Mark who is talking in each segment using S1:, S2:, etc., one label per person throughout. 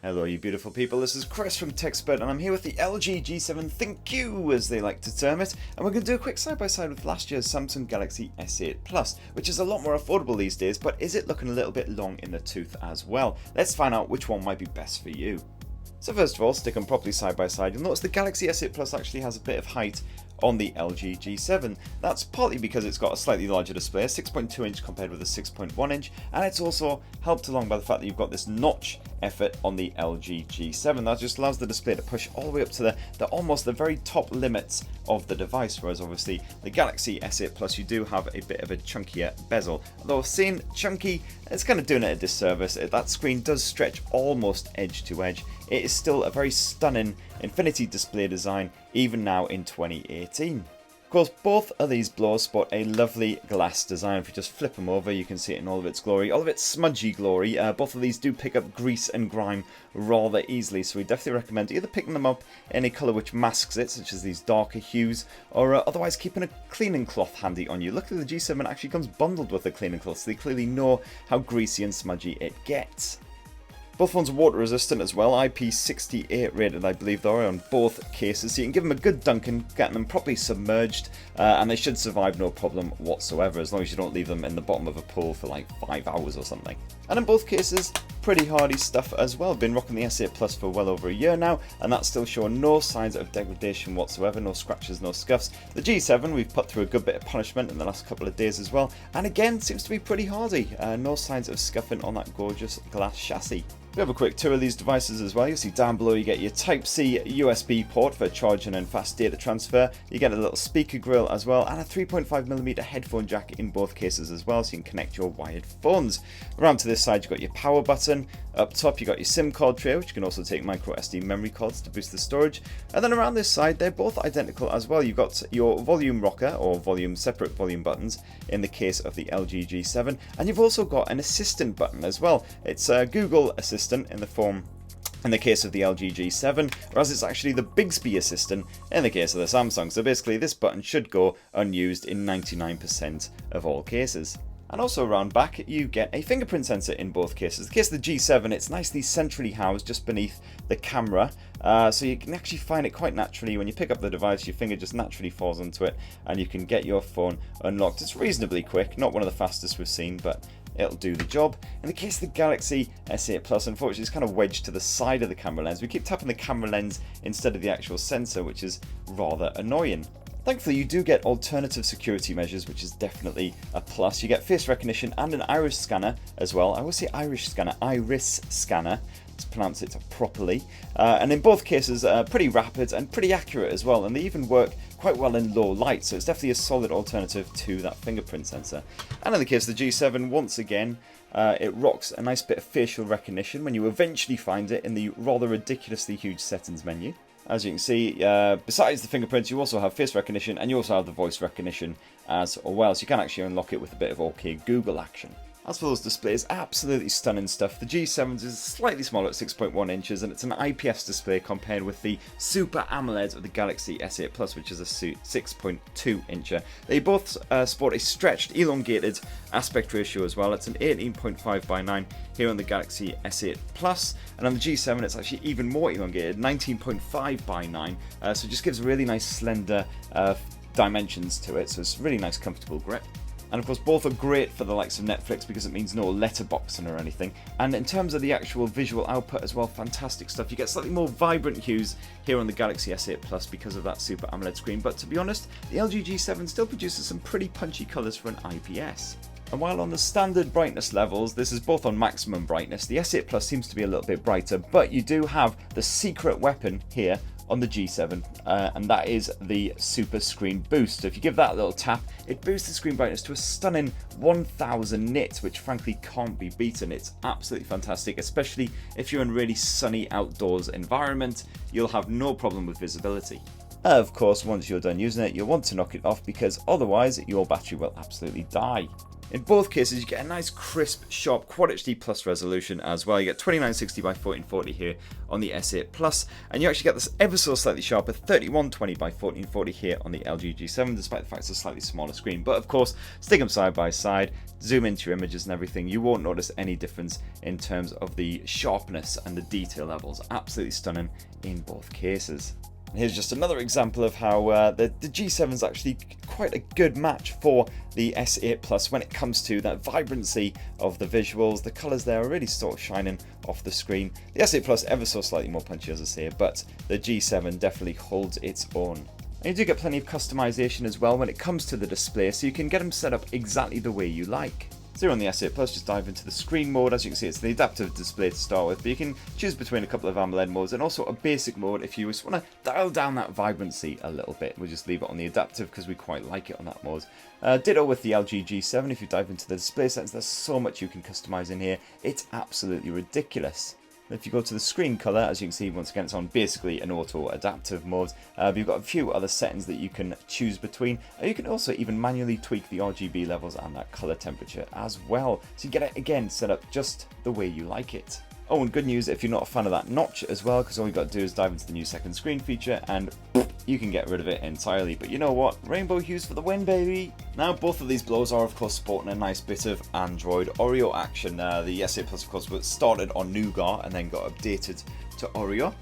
S1: Hello you beautiful people, this is Chris from TechSpert and I'm here with the LG G7 ThinQ as they like to term it, and we're going to do a quick side-by-side with last year's Samsung Galaxy S8 Plus, which is a lot more affordable these days, but is it looking a little bit long in the tooth as well? Let's find out which one might be best for you. So first of all, stick them properly side by side. You'll notice the Galaxy S8 Plus actually has a bit of height on the LG G7. That's partly because it's got a slightly larger display, a 6.2 inch compared with a 6.1 inch, and it's also helped along by the fact that you've got this notch effort on the LG G7. That just allows the display to push all the way up to the almost the very top limits of the device, whereas obviously the Galaxy S8 Plus you do have a bit of a chunkier bezel. Although saying chunky, it's kind of doing it a disservice. That screen does stretch almost edge to edge. It is still a very stunning Infinity display design even now in 2018. Of course, both of these blowers sport a lovely glass design. If you just flip them over, you can see it in all of its glory, all of its smudgy glory. Both of these do pick up grease and grime rather easily, so we definitely recommend either picking them up in a colour which masks it, such as these darker hues, or otherwise keeping a cleaning cloth handy on you. Luckily the G7 actually comes bundled with a cleaning cloth, so they clearly know how greasy and smudgy it gets. Both phones are water resistant as well, IP68 rated I believe they are on both cases, so you can give them a good dunking, getting them properly submerged, and they should survive no problem whatsoever, as long as you don't leave them in the bottom of a pool for like 5 hours or something. And in both cases, pretty hardy stuff as well. Been rocking the S8 Plus for well over a year now, and that's still showing no signs of degradation whatsoever, no scratches, no scuffs. The G7 we've put through a good bit of punishment in the last couple of days as well, and again seems to be pretty hardy, no signs of scuffing on that gorgeous glass chassis. We have a quick tour of these devices as well. You'll see down below you get your Type-C USB port for charging and fast data transfer. You get a little speaker grill as well, and a 3.5mm headphone jack in both cases as well, so you can connect your wired phones. Around to this side you've got your power button. Up top you got your SIM card tray, which can also take micro SD memory cards to boost the storage. And then around this side they're both identical as well. You've got your volume rocker or separate volume buttons in the case of the LG G7, and you've also got an assistant button as well. It's a Google Assistant in the case of the LG G7, whereas it's actually the Bixby Assistant in the case of the Samsung. So basically this button should go unused in 99% of all cases. And also around back you get a fingerprint sensor in both cases. In the case of the G7 it's nicely centrally housed just beneath the camera, so you can actually find it quite naturally. When you pick up the device your finger just naturally falls onto it and you can get your phone unlocked. It's reasonably quick, not one of the fastest we've seen, but it'll do the job. In the case of the Galaxy S8 Plus, unfortunately it's kind of wedged to the side of the camera lens. We keep tapping the camera lens instead of the actual sensor, which is rather annoying. Thankfully you do get alternative security measures, which is definitely a plus. You get face recognition and an iris scanner as well. I always say iris scanner, let's pronounce it properly. And in both cases pretty rapid and pretty accurate as well, and they even work quite well in low light, so it's definitely a solid alternative to that fingerprint sensor. And in the case of the G7, once again it rocks a nice bit of facial recognition when you eventually find it in the rather ridiculously huge settings menu. As you can see, besides the fingerprints you also have face recognition and you also have the voice recognition as well, so you can actually unlock it with a bit of OK Google action. As for those displays, absolutely stunning stuff. The G7's is slightly smaller at 6.1 inches and it's an IPS display compared with the Super AMOLED of the Galaxy S8 Plus, which is a 6.2 incher. They both sport a stretched, elongated aspect ratio as well. It's an 18.5:9 here on the Galaxy S8 Plus, and on the G7 it's actually even more elongated, 19.5:9, so it just gives really nice slender dimensions to it, so it's a really nice comfortable grip. And of course both are great for the likes of Netflix because it means no letterboxing or anything. And in terms of the actual visual output as well, fantastic stuff. You get slightly more vibrant hues here on the Galaxy S8 Plus because of that Super AMOLED screen, but to be honest, the LG G7 still produces some pretty punchy colours for an IPS. And while on the standard brightness levels, this is both on maximum brightness, the S8 Plus seems to be a little bit brighter, but you do have the secret weapon here on the G7, and that is the Super Screen Boost. So if you give that a little tap, it boosts the screen brightness to a stunning 1000 nits, which frankly can't be beaten. It's absolutely fantastic, especially if you're in a really sunny outdoors environment. You'll have no problem with visibility. Of course, once you're done using it, you'll want to knock it off because otherwise your battery will absolutely die. In both cases, you get a nice crisp, sharp Quad HD Plus resolution as well. You get 2960 by 1440 here on the S8 Plus, and you actually get this ever so slightly sharper 3120 by 1440 here on the LG G7, despite the fact it's a slightly smaller screen. But of course, stick them side by side, zoom into your images and everything, you won't notice any difference in terms of the sharpness and the detail levels. Absolutely stunning in both cases. Here's just another example of how the G7 is actually quite a good match for the S8 Plus when it comes to that vibrancy of the visuals. The colours there are really sort of shining off the screen. The S8 Plus ever so slightly more punchy, as I say, but the G7 definitely holds its own. And you do get plenty of customization as well when it comes to the display, so you can get them set up exactly the way you like. So here on the S8 Plus, just dive into the screen mode. As you can see, it's the adaptive display to start with, but you can choose between a couple of AMOLED modes and also a basic mode if you just want to dial down that vibrancy a little bit. We'll just leave it on the adaptive because we quite like it on that mode. Ditto with the LG G7. If you dive into the display settings, there's so much you can customize in here. It's absolutely ridiculous. If you go to the screen color, as you can see, once again, it's on basically an auto adaptive mode. But you've got a few other settings that you can choose between. You can also even manually tweak the RGB levels and that color temperature as well. So you get it again set up just the way you like it. Oh, and good news if you're not a fan of that notch as well, because all you've got to do is dive into the new second screen feature and you can get rid of it entirely. But you know what? Rainbow hues for the win, baby! Now, both of these blows are, of course, sporting a nice bit of Android Oreo action. The S8 Plus, of course, was started on Nougat and then got updated to Oreo.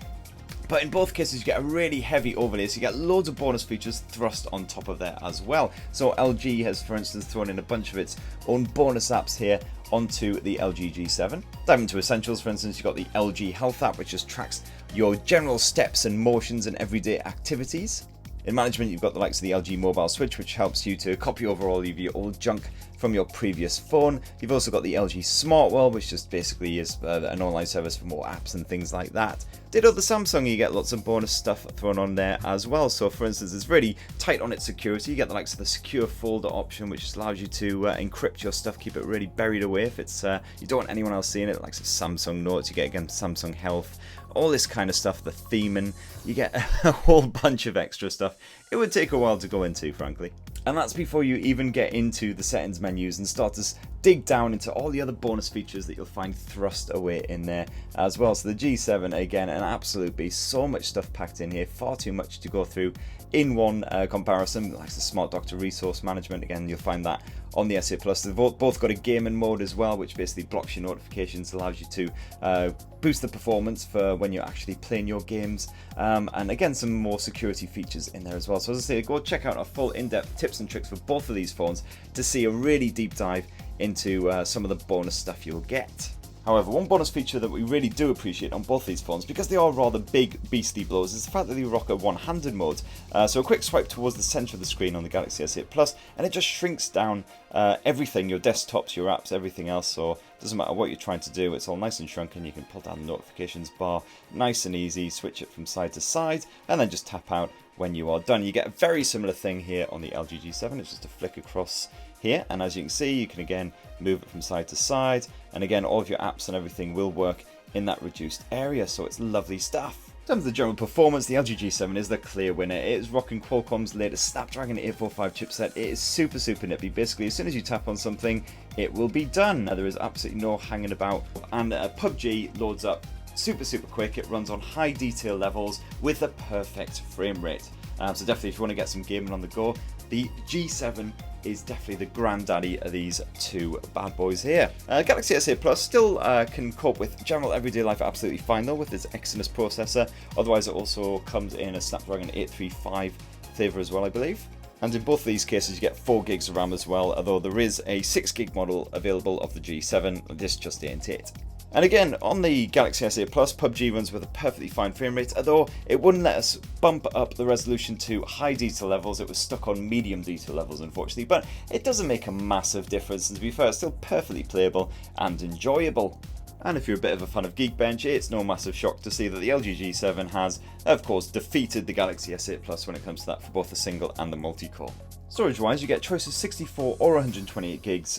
S1: But in both cases, you get a really heavy overlay, so you get loads of bonus features thrust on top of there as well. So LG has, for instance, thrown in a bunch of its own bonus apps here onto the LG G7. Dive into Essentials, for instance, you've got the LG Health app, which just tracks your general steps and motions and everyday activities. In management, you've got the likes of the LG Mobile Switch, which helps you to copy over all of your old junk from your previous phone. You've also got the LG Smart World, which just basically is an online service for more apps and things like that. Ditto the Samsung, you get lots of bonus stuff thrown on there as well. So for instance, it's really tight on its security. You get the likes of the secure folder option, which just allows you to encrypt your stuff, keep it really buried away if it's you don't want anyone else seeing it. The likes of Samsung Notes, you get again Samsung Health, all this kind of stuff, the theming, you get a whole bunch of extra stuff. It would take a while to go into, frankly. And that's before you even get into the settings menus and start to dig down into all the other bonus features that you'll find thrust away in there as well. So the G7, again, an absolute beast. So much stuff packed in here, far too much to go through in one comparison. Like the Smart Doctor Resource Management, again, you'll find that on the S8 Plus. They've both got a gaming mode as well, which basically blocks your notifications, allows you to boost the performance for when you're actually playing your games. And again, some more security features in there as well. So as I say, go check out our full in-depth tips and tricks for both of these phones to see a really deep dive into some of the bonus stuff you'll get. However, one bonus feature that we really do appreciate on both these phones, because they are rather big, beastly blows, is the fact that they rock a one-handed mode. So a quick swipe towards the centre of the screen on the Galaxy S8 Plus, and it just shrinks down everything, your desktops, your apps, everything else. So it doesn't matter what you're trying to do, it's all nice and shrunken. You can pull down the notifications bar, nice and easy, switch it from side to side, and then just tap out when you are done. You get a very similar thing here on the LG G7. It's just a flick across here, and as you can see, you can again move it from side to side, and again all of your apps and everything will work in that reduced area, so it's lovely stuff. In terms of the general performance, the LG G7 is the clear winner. It is rocking Qualcomm's latest Snapdragon 845 chipset. It is super nippy. Basically, as soon as you tap on something, it will be done. There is absolutely no hanging about, and PUBG loads up super quick. It runs on high detail levels with a perfect frame rate. So definitely, if you want to get some gaming on the go, the G7 is definitely the granddaddy of these two bad boys here. Galaxy S8 Plus still can cope with general everyday life absolutely fine though with its Exynos processor. Otherwise, it also comes in a Snapdragon 835 flavour as well, I believe. And in both of these cases, you get 4 gigs of RAM as well, although there is a 6 gig model available of the G7. This just ain't it. And again, on the Galaxy S8 Plus, PUBG runs with a perfectly fine frame rate, although it wouldn't let us bump up the resolution to high detail levels. It was stuck on medium detail levels, unfortunately, but it doesn't make a massive difference, and to be fair, it's still perfectly playable and enjoyable. And if you're a bit of a fan of Geekbench, it's no massive shock to see that the LG G7 has, of course, defeated the Galaxy S8 Plus when it comes to that for both the single and the multi-core. Storage wise, you get a choice of 64 or 128 gigs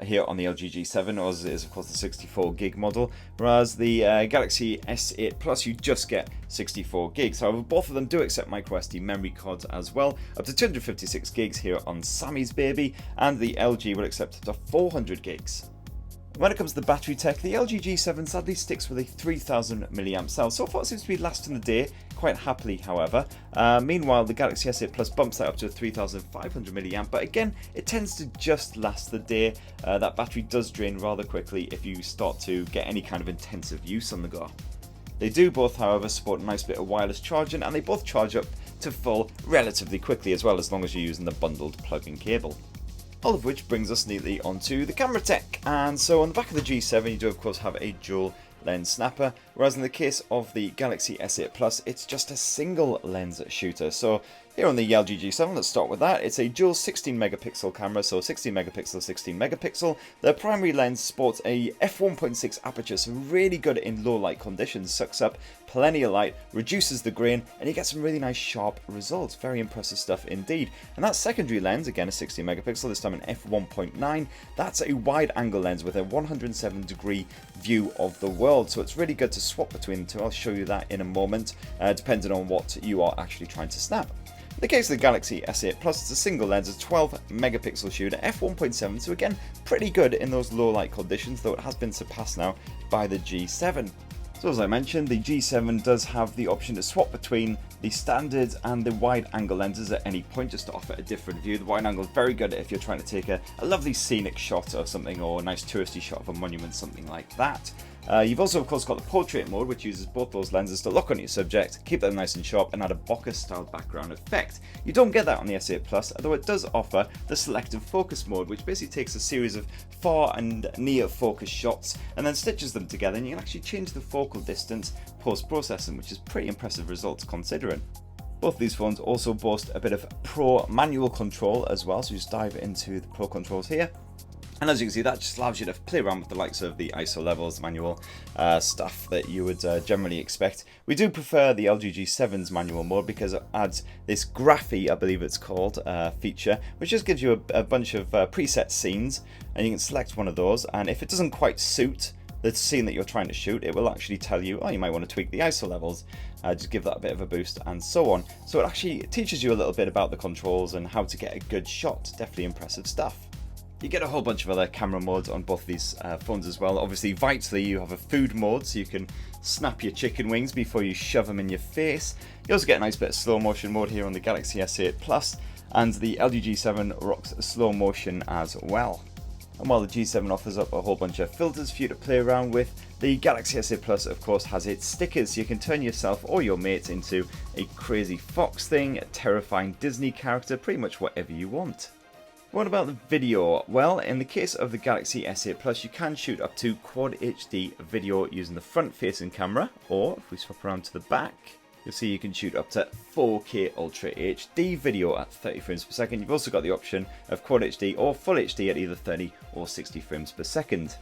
S1: here on the LG G7, or as it is of course the 64 gig model, whereas the Galaxy S8 Plus you just get 64 gigs. However, both of them do accept microSD memory cards as well, up to 256 gigs here on Sammy's baby, and the LG will accept up to 400 gigs. When it comes to the battery tech, the LG G7 sadly sticks with a 3000 mAh cell. So far it seems to be lasting the day quite happily, however. Meanwhile, the Galaxy S8 Plus bumps that up to 3500 mAh, but again, it tends to just last the day. That battery does drain rather quickly if you start to get any kind of intensive use on the go. They do both, however, support a nice bit of wireless charging, and they both charge up to full relatively quickly as well, as long as you're using the bundled plug-in cable. All of which brings us neatly onto the camera tech. And so on the back of the G7 you do of course have a dual lens snapper, whereas in the case of the Galaxy S8 Plus it's just a single lens shooter. So here on the LG G7, let's start with that. It's a dual 16 megapixel camera, so 16 megapixel, 16 megapixel. The primary lens sports a f1.6 aperture, so really good in low light conditions, sucks up plenty of light, reduces the grain, and you get some really nice sharp results. Very impressive stuff indeed. And that secondary lens, again a 16 megapixel, this time an f1.9, that's a wide angle lens with a 107-degree view of the world, so it's really good to swap between the two. I'll show you that in a moment, depending on what you are actually trying to snap. In the case of the Galaxy S8 Plus, it's a single lens, a 12 megapixel shooter, f1.7, so again, pretty good in those low light conditions, though it has been surpassed now by the G7. So as I mentioned, the G7 does have the option to swap between the standard and the wide angle lenses at any point, just to offer a different view. The wide angle is very good if you're trying to take a lovely scenic shot of something, or a nice touristy shot of a monument, something like that. You've also of course got the portrait mode, which uses both those lenses to lock on your subject, keep them nice and sharp, and add a bokeh style background effect. You don't get that on the S8 Plus, although it does offer the selective focus mode, which basically takes a series of far and near focus shots and then stitches them together, and you can actually change the focal distance post-processing, which is pretty impressive results considering. Both of these phones also boast a bit of Pro manual control as well, so just dive into the Pro controls here. And as you can see, that just allows you to play around with the likes of the ISO levels, manual stuff that you would generally expect. We do prefer the LG G7's manual mode because it adds this graphy, I believe it's called, feature, which just gives you a bunch of preset scenes, and you can select one of those, and if it doesn't quite suit the scene that you're trying to shoot, it will actually tell you, oh, you might want to tweak the ISO levels, just give that a bit of a boost, and so on. So it actually teaches you a little bit about the controls and how to get a good shot. Definitely impressive stuff. You get a whole bunch of other camera modes on both of these phones as well. Obviously, vitally, you have a food mode, so you can snap your chicken wings before you shove them in your face. You also get a nice bit of slow motion mode here on the Galaxy S8 Plus, and the LG G7 rocks slow motion as well. And while the G7 offers up a whole bunch of filters for you to play around with, the Galaxy S8 Plus of course has its stickers, so you can turn yourself or your mates into a crazy fox thing, a terrifying Disney character, pretty much whatever you want. What about the video? Well, in the case of the Galaxy S8 Plus, you can shoot up to Quad HD video using the front-facing camera, or if we swap around to the back, you'll see you can shoot up to 4K Ultra HD video at 30 frames per second. You've also got the option of Quad HD or Full HD at either 30 or 60 frames per second.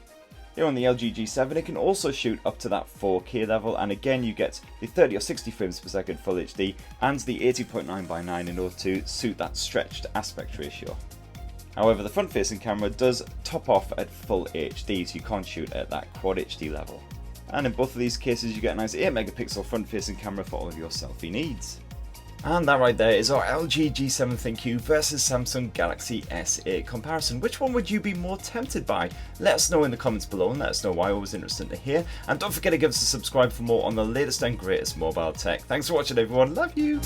S1: Here on the LG G7, it can also shoot up to that 4K level, and again you get the 30 or 60 frames per second Full HD and the 80.9:9 in order to suit that stretched aspect ratio. However, the front-facing camera does top off at Full HD, so you can't shoot at that Quad HD level. And in both of these cases, you get a nice 8 megapixel front-facing camera for all of your selfie needs. And that right there is our LG G7 ThinQ versus Samsung Galaxy S8 comparison. Which one would you be more tempted by? Let us know in the comments below and let us know why. Always interesting to hear. And don't forget to give us a subscribe for more on the latest and greatest mobile tech. Thanks for watching everyone, love you!